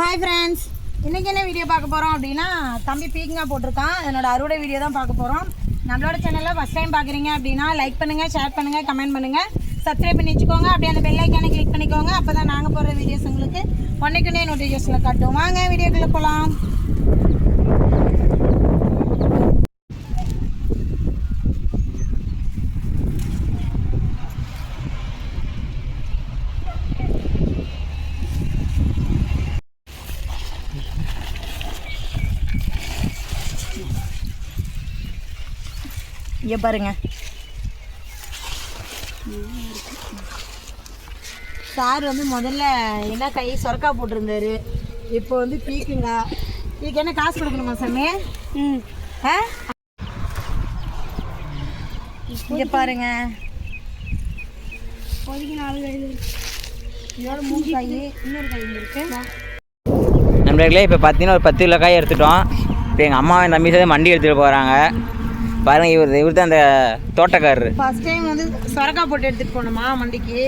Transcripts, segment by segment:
Hi friends, இன்றைக்கி என்ன video பார்க்க போகிறோம் அப்படின்னா, தம்பி பீக்கிங்காக போட்டிருக்கான். என்னோட அறுவடை வீடியோ தான் பார்க்க போகிறோம். நம்மளோட சேனலில் ஃபஸ்ட் டைம் பார்க்குறீங்க அப்படின்னா லைக் பண்ணுங்கள், ஷேர் பண்ணுங்கள், கமெண்ட் பண்ணுங்கள், சப்ஸ்கிரைப் பண்ணி வச்சுக்கோங்க. அப்படியே அந்த பெல் ஐக்கானை கிளிக் பண்ணிக்கோங்க. அப்போ தான் நாங்கள் போடுற வீடியோஸ் உங்களுக்கு ஒன்றைக்குன்னே நோட்டிஃபிகேஷனில் காட்டுவோம். வாங்க வீடியோக்குள்ளே போகலாம். இங்கே பாருங்க, சார் வந்து முதல்ல என்ன கை சொரக்கா போட்டிருந்தாரு. இப்போ வந்து பீக்குங்க. இதுக்கு என்ன காசு கொடுக்கணுமா சாமி? ஆ, இங்கே பாருங்க, இதோட 3 காய், இன்னொரு காய் இருக்கு. நம்மளே இப்போ பார்த்தீங்கன்னா ஒரு 10 கிலோ காய் எடுத்துட்டோம். இப்போ எங்கள் அம்மா என் தம்பி சேர்ந்து மண்டி எடுத்துகிட்டு போகிறாங்க. பாருங்க, இவர் தான் அந்த தோட்டக்காரரு. ஃபர்ஸ்ட் டைம் வந்து சொரக்கா போட்டு எடுத்துகிட்டு போனோமா மண்டிக்கு.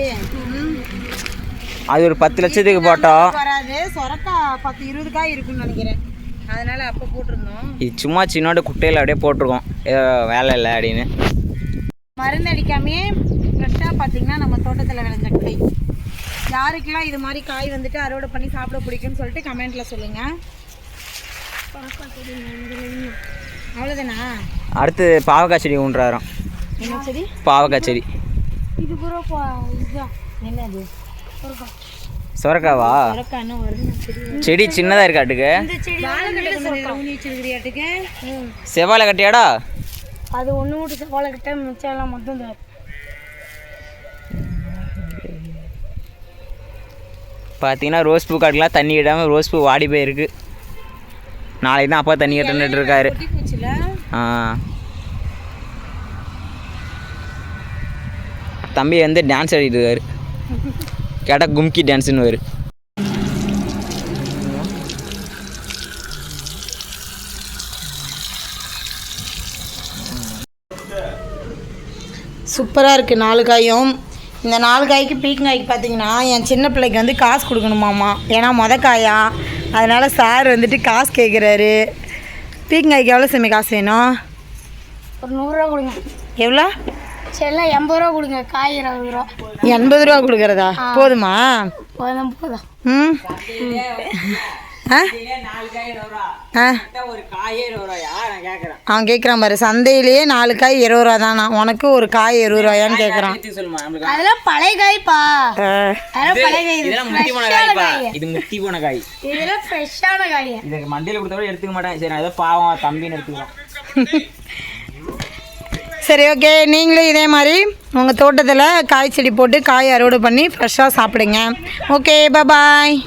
அது ஒரு 10 லட்சத்துக்கு போட்டோம். வராது, சொரக்கா 10-20 காய் இருக்குன்னு நினைக்கிறேன். அதனால அப்போ போட்டிருந்தோம். இது சும்மா சின்னோட குட்டையில் அப்படியே போட்டிருக்கோம், ஏதோ வேலை இல்லை அப்படின்னு. மருந்து அடிக்காமே ஃப்ரெஷ்ஷாக பார்த்தீங்கன்னா நம்ம தோட்டத்தில் விளைஞ்ச காய். யாருக்கெல்லாம் இது மாதிரி காய் வந்துட்டு அறுவடை பண்ணி சாப்பிட பிடிக்கும்னு சொல்லிட்டு கமெண்ட்டில் சொல்லுங்கள். அவ்வளோதானா? அடுத்து பாவக்காய் செடி ஊன்றாரோம். என்ன செடி? பாவக்காய் செடி. இது கூட என்னது? சொரக்காவா? செடி சின்னதாக இருக்காட்டுக்கு. செவ்வாழை கட்டியாடா? அது ஒன்று விட்டு செவ்வாழை கட்ட, மிச்சம் எல்லாம் மட்டும் தான். பார்த்தீங்கன்னா ரோஸ் பூ காட்டுலாம் தண்ணி விடாமல் ரோஸ் பூ வாடி போயிருக்கு. நாளைக்கு தான் அப்பா தண்ணி கட்டுன்னுட்டு இருக்காரு. தம்பி வந்து டான்ஸ் ஆடிட்டு இருக்காரு. கேட்டால் கும்கி டான்ஸுன்னு வரு. சூப்பராக இருக்குது 4 காயும். இந்த 4 காய்க்கு பீக்கங்காய்க்கு பார்த்தீங்கன்னா என் சின்ன பிள்ளைக்கு வந்து காசு கொடுக்கணுமாம்மா. ஏன்னா காயா, அதனால் சார் வந்துட்டு காசு கேட்குறாரு. பீக்கங்காய்க்கு எவ்வளோ சாமி காசு வேணும்? ஒரு 100 ரூபா கொடுங்க. எவ்வளோ? சரி, 80 ரூபா கொடுங்க. காய் 20 ரூபா. 80 ரூபா கொடுக்குறதா? போதுமா? போதும். ம். அவன் கேட்குறான் பாரு, சந்தையிலேயே 4 காய் 20 ரூபா தானா, உனக்கு ஒரு காய் 20 ரூபாயான்னு கேட்குறான். அதெல்லாம் பழைய காய்ப்பா. பழைய காய். இது முத்தி போன காய். இதெல்லாம் ஃப்ரெஷ்ஷான காய். இதுக்கு மண்டியில் கொடுத்தா எடுத்துக்க மாட்டேன். சரி, ஏதோ பாவம் தம்பின்னு எடுத்துக்கலாம். சரி, ஓகே. நீங்களும் இதே மாதிரி உங்கள் தோட்டத்தில் காய் செடி போட்டு காய் அறுவடை பண்ணி ஃப்ரெஷ்ஷாக சாப்பிடுங்க. ஓகே, பாய்.